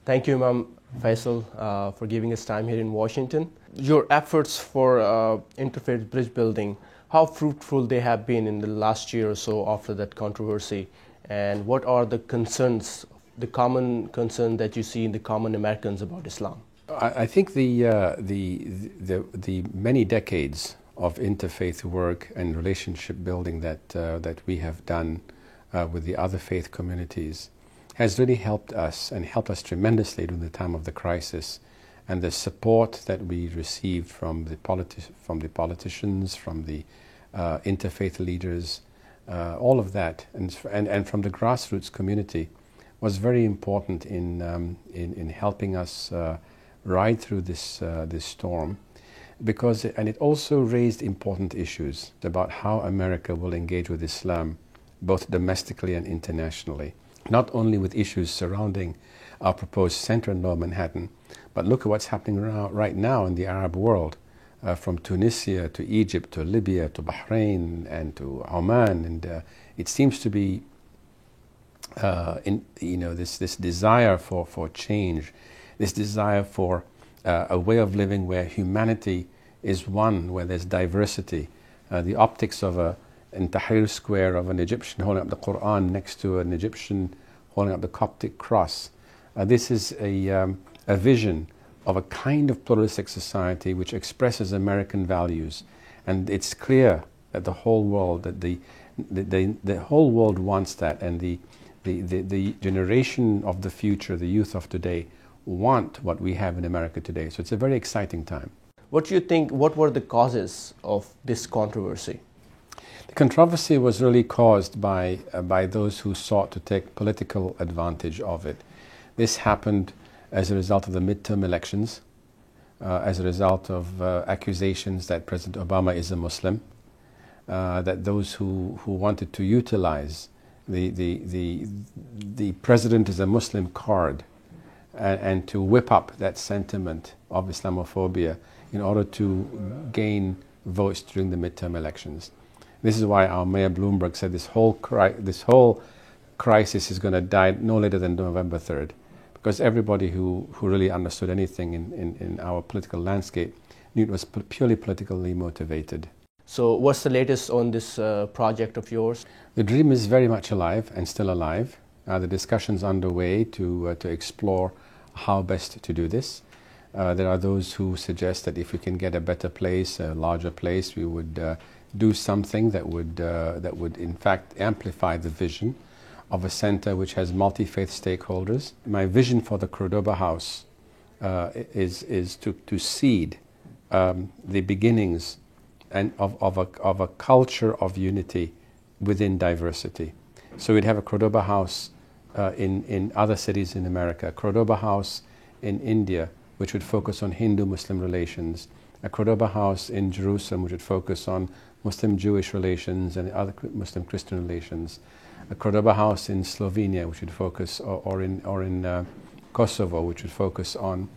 Thank you, Imam Faisal, for giving us time here in Washington. Your efforts for interfaith bridge building, how fruitful they have been in the last year or so after that controversy, and what are the concerns, the common concern that you see in the common Americans about Islam? I think the many decades of interfaith work and relationship building that we have done with the other faith communities has really helped us and helped us tremendously during the time of the crisis, and the support that we received from the politicians, from the interfaith leaders, all of that, and from the grassroots community was very important in helping us ride through this storm, and it also raised important issues about how America will engage with Islam, both domestically and internationally. Not only with issues surrounding our proposed center in Lower Manhattan, but look at what's happening right now in the Arab world, from Tunisia to Egypt to Libya to Bahrain and to Oman, and it seems to be this desire for change, this desire for a way of living where humanity is one, where there's diversity. The optics of in Tahrir Square of an Egyptian holding up the Quran next to an Egyptian holding up the Coptic cross. This is a vision of a kind of pluralistic society which expresses American values, and it's clear that the whole world wants that, and the generation of the future, the youth of today, want what we have in America today. So it's a very exciting time. What do you think, what were the causes of this controversy? The controversy was really caused by those who sought to take political advantage of it. This happened as a result of the midterm elections, as a result of accusations that President Obama is a Muslim, that those who wanted to utilize the president is a Muslim card and to whip up that sentiment of Islamophobia in order to gain votes during the midterm elections. This is why our Mayor Bloomberg said this whole crisis is going to die no later than November 3rd, because everybody who really understood anything in our political landscape knew it was purely politically motivated. So what's the latest on this project of yours? The dream is very much alive and still alive. The discussion's underway to explore how best to do this. There are those who suggest that if we can get a better place, a larger place, we would do something that would in fact amplify the vision of a center which has multi-faith stakeholders. My vision for the Cordoba House is to seed the beginnings of a culture of unity within diversity. So we'd have a Cordoba House in other cities in America, a Cordoba House in India, which would focus on Hindu-Muslim relations, a Cordoba House in Jerusalem, which would focus on Muslim-Jewish relations and other Muslim-Christian relations, a Cordoba House in Slovenia, which would focus, or in Kosovo, which would focus on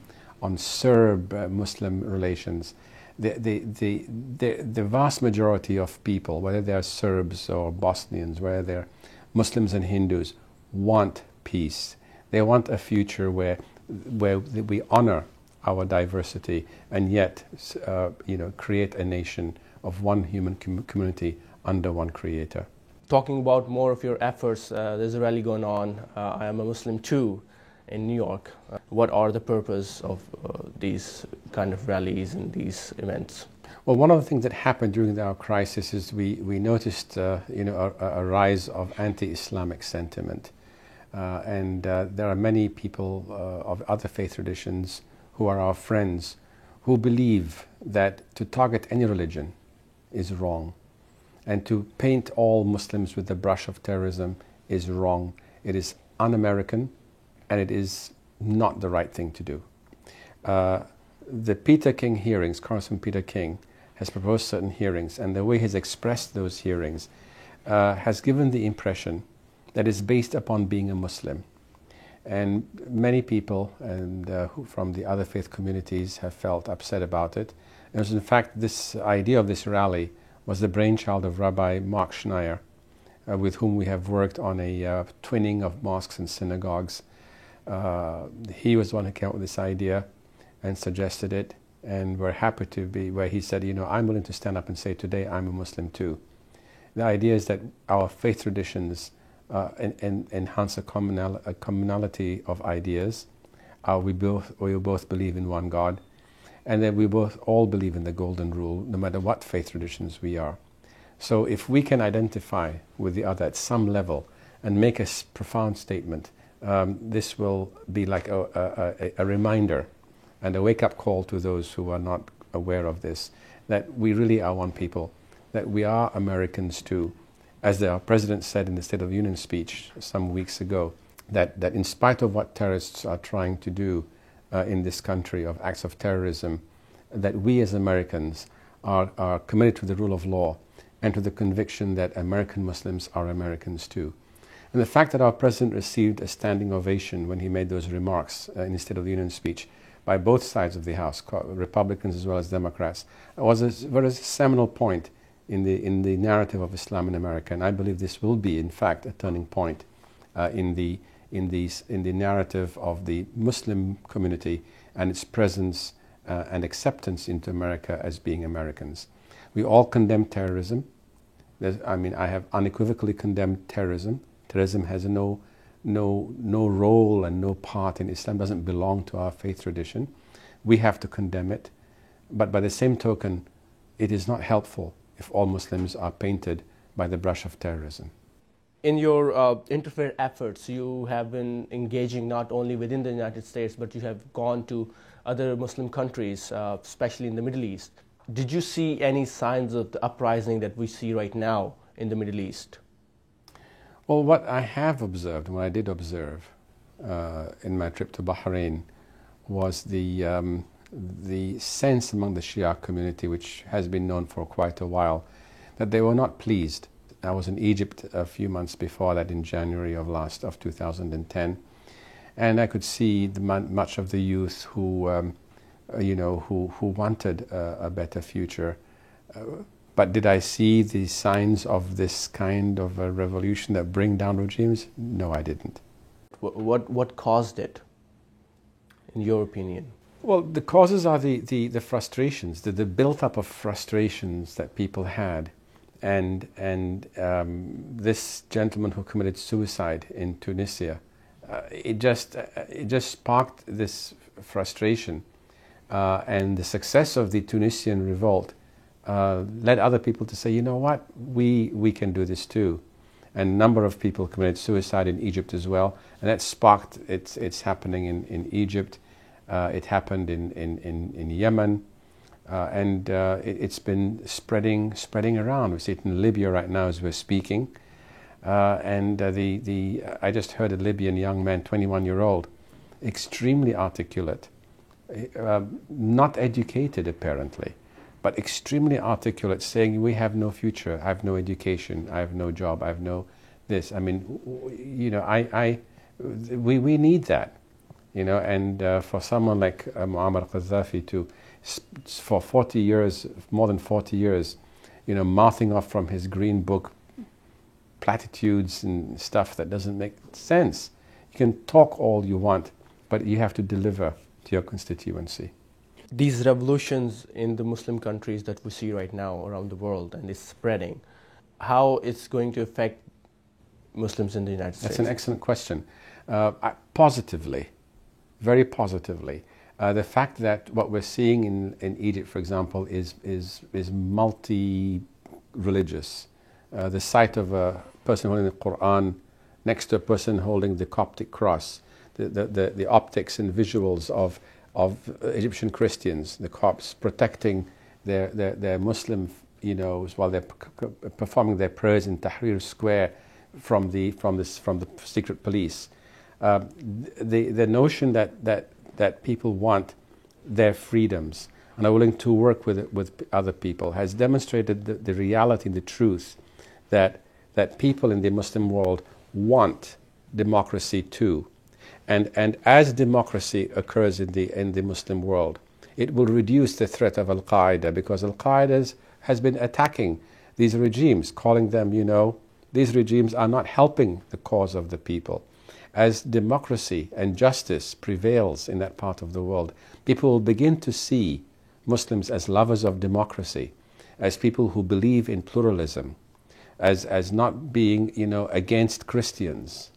Serb-Muslim relations. The vast majority of people, whether they are Serbs or Bosnians, whether they're Muslims and Hindus, want peace. They want a future where we honor our diversity and yet create a nation of one human community under one creator. Talking about more of your efforts, there's a rally going on, I Am a Muslim Too, in New York. What are the purpose of these kind of rallies and these events? Well, one of the things that happened during our crisis is we noticed a rise of anti-Islamic sentiment. And there are many people of other faith traditions who are our friends who believe that to target any religion is wrong, and to paint all Muslims with the brush of terrorism is wrong. It is un-American, and it is not the right thing to do. The Peter King hearings, Congressman Peter King, has proposed certain hearings, and the way he's expressed those hearings has given the impression that it's based upon being a Muslim. And many people who from the other faith communities have felt upset about it. And in fact, this idea of this rally was the brainchild of Rabbi Mark Schneier, with whom we have worked on a twinning of mosques and synagogues. He was the one who came up with this idea and suggested it, and we're happy to be where he said, I'm willing to stand up and say today I'm a Muslim too. The idea is that our faith traditions enhance a commonality of ideas. We both believe in one God, and then we both all believe in the golden rule, no matter what faith traditions we are. So if we can identify with the other at some level and make a profound statement, this will be like a reminder and a wake-up call to those who are not aware of this, that we really are one people, that we are Americans too. As the President said in the State of the Union speech some weeks ago, that in spite of what terrorists are trying to do in this country, of acts of terrorism, that we as Americans are committed to the rule of law and to the conviction that American Muslims are Americans too. And the fact that our President received a standing ovation when he made those remarks in the State of the Union speech by both sides of the House, Republicans as well as Democrats, was a very seminal point in the narrative of Islam in America. And I believe this will be, in fact, a turning point in the narrative of the Muslim community and its presence and acceptance into America as being Americans. We all condemn terrorism. I have unequivocally condemned terrorism. Terrorism has no role and no part in Islam, doesn't belong to our faith tradition. We have to condemn it. But by the same token, it is not helpful if all Muslims are painted by the brush of terrorism. In your interfaith efforts, you have been engaging not only within the United States, but you have gone to other Muslim countries, especially in the Middle East. Did you see any signs of the uprising that we see right now in the Middle East? Well, what I have observed, what I did observe in my trip to Bahrain, was the sense among the Shia community, which has been known for quite a while, that they were not pleased. I was in Egypt a few months before that, in January of 2010, and I could see much of the youth who wanted a better future. But did I see the signs of this kind of a revolution that bring down regimes? No, I didn't. What caused it, in your opinion? Well, the causes are the frustrations, the built-up of frustrations that people had. And this gentleman who committed suicide in Tunisia, it just sparked this frustration. And the success of the Tunisian revolt led other people to say, you know what, we can do this too. And a number of people committed suicide in Egypt as well. And that sparked, it's happening in Egypt. It happened in Yemen. And it's been spreading around. We see it in Libya right now as we're speaking. I just heard a Libyan young man, 21-year-old, extremely articulate, not educated apparently, but extremely articulate, saying, we have no future, I have no education, I have no job, I have no this. I mean, we need that, and for someone like Muammar Gaddafi to, for 40 years, more than 40 years, mouthing off from his green book platitudes and stuff that doesn't make sense. You can talk all you want, but you have to deliver to your constituency. These revolutions in the Muslim countries that we see right now around the world, and it's spreading, how it's going to affect Muslims in the United States? That's an excellent question. Positively, very positively. The fact that what we're seeing in Egypt, for example, is multi-religious. The sight of a person holding the Quran next to a person holding the Coptic cross, the optics and visuals of Egyptian Christians, the Copts, protecting their Muslim, while they're performing their prayers in Tahrir Square from the secret police. The notion that people want their freedoms and are willing to work with other people has demonstrated the reality and the truth that people in the Muslim world want democracy too. And as democracy occurs in the Muslim world, it will reduce the threat of Al-Qaeda, because Al-Qaeda has been attacking these regimes, calling them, these regimes are not helping the cause of the people. as democracy and justice prevails in that part of the world, people will begin to see Muslims as lovers of democracy, as people who believe in pluralism, as not being, against Christians,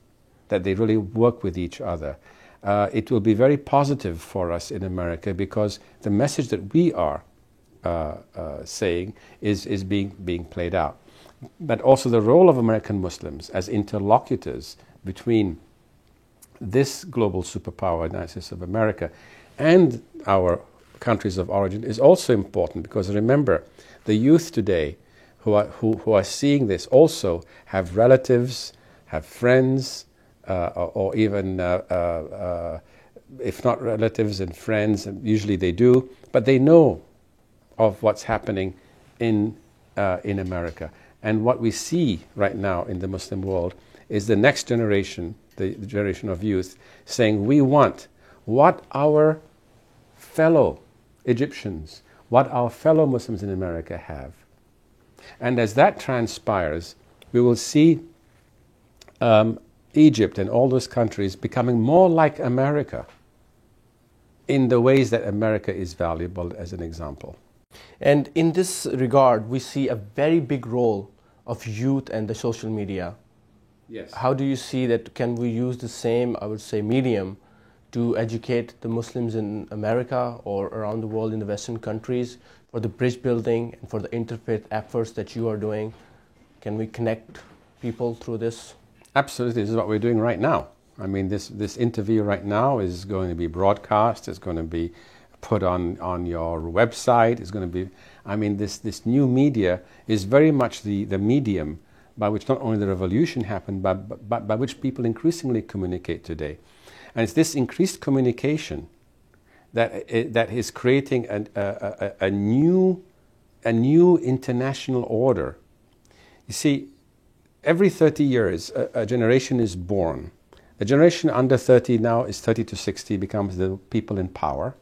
that they really work with each other. It will be very positive for us in America, because the message that we are saying is being played out. But also the role of American Muslims as interlocutors between this global superpower, United States of America, and our countries of origin is also important, because remember, the youth today who are seeing this also have relatives, have friends, or even if not relatives and friends, and usually they do, but they know of what's happening in America. And what we see right now in the Muslim world is the next generation, the generation of youth, saying, we want what our fellow Egyptians, what our fellow Muslims in America have. And as that transpires, we will see Egypt and all those countries becoming more like America in the ways that America is valuable, as an example. And in this regard, we see a very big role of youth and the social media. Yes. How do you see that? Can we use the same, I would say, medium to educate the Muslims in America or around the world in the Western countries for the bridge building and for the interfaith efforts that you are doing? Can we connect people through this? Absolutely. This is what we're doing right now. I mean, this interview right now is going to be broadcast. It's going to be put on your website. It's going to be, I mean, this new media is very much the medium by which not only the revolution happened, but by which people increasingly communicate today. And it's this increased communication that is creating a new international order. You see, every 30 years, a generation is born. The generation under 30 now is 30 to 60, becomes the people in power.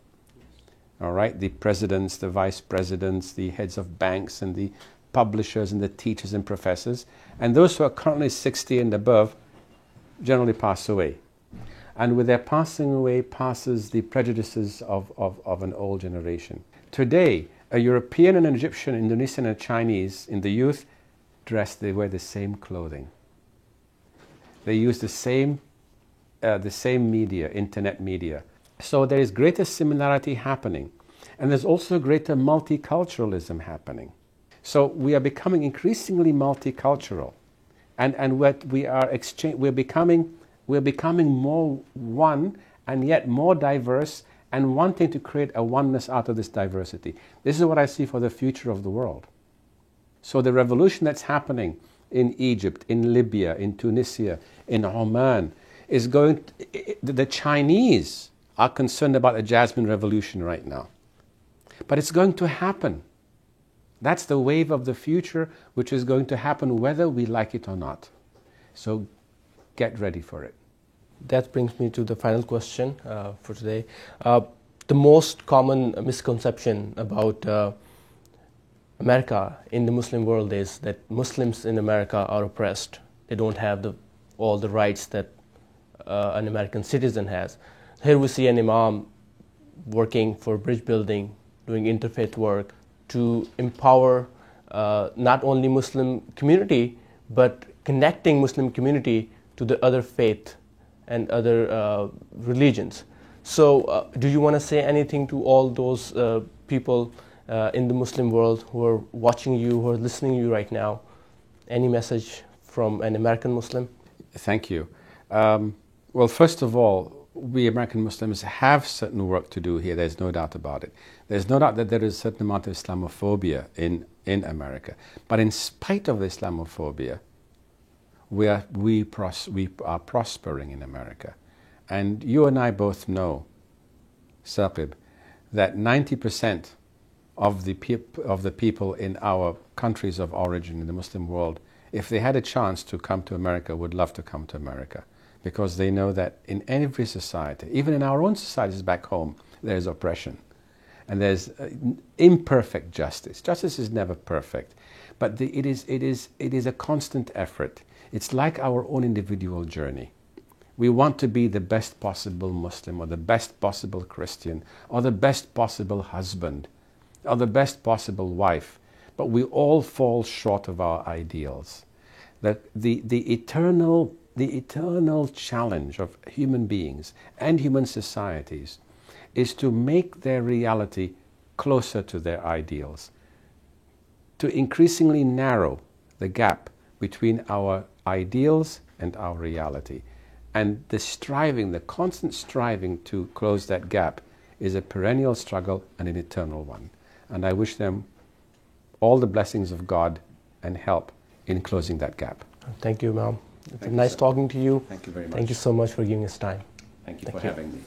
All right, the presidents, the vice presidents, the heads of banks, and the publishers, and the teachers and professors. And those who are currently 60 and above generally pass away. And with their passing away passes the prejudices of an old generation. Today, a European and an Egyptian, Indonesian and Chinese in the youth they wear the same clothing. They use the same media, internet media. So there is greater similarity happening. And there's also greater multiculturalism happening. So we are becoming increasingly multicultural. And what we're becoming more one, and yet more diverse, and wanting to create a oneness out of this diversity. This is what I see for the future of the world. So the revolution that's happening in Egypt, in Libya, in Tunisia, in Oman, is going the Chinese are concerned about a Jasmine revolution right now. But it's going to happen. That's the wave of the future, which is going to happen whether we like it or not. So get ready for it. That brings me to the final question for today. The most common misconception about America in the Muslim world is that Muslims in America are oppressed. They don't have all the rights that an American citizen has. Here we see an imam working for bridge building, doing interfaith work to empower not only Muslim community, but connecting Muslim community to the other faith and other religions. So do you want to say anything to all those people in the Muslim world who are watching you, who are listening to you right now? Any message from an American Muslim? Thank you. Well, first of all, we American Muslims have certain work to do here. There's no doubt about it. There's no doubt that there is a certain amount of Islamophobia in America. But in spite of the Islamophobia, we are prospering in America. And you and I both know, Saqib, that 90% of the people in our countries of origin in the Muslim world, if they had a chance to come to America, would love to come to America, because they know that in every society, even in our own societies back home, there's oppression and there's imperfect justice. Justice is never perfect, but it is a constant effort. It's like our own individual journey. We want to be the best possible Muslim, or the best possible Christian, or the best possible husband, or the best possible wife, but we all fall short of our ideals. That the eternal challenge of human beings and human societies is to make their reality closer to their ideals, to increasingly narrow the gap between our ideals and our reality. And the constant striving to close that gap is a perennial struggle and an eternal one. And I wish them all the blessings of God and help in closing that gap. Thank you, Imam. It's nice talking to you. Thank you very much. Thank you so much for giving us time. Thank you for having me.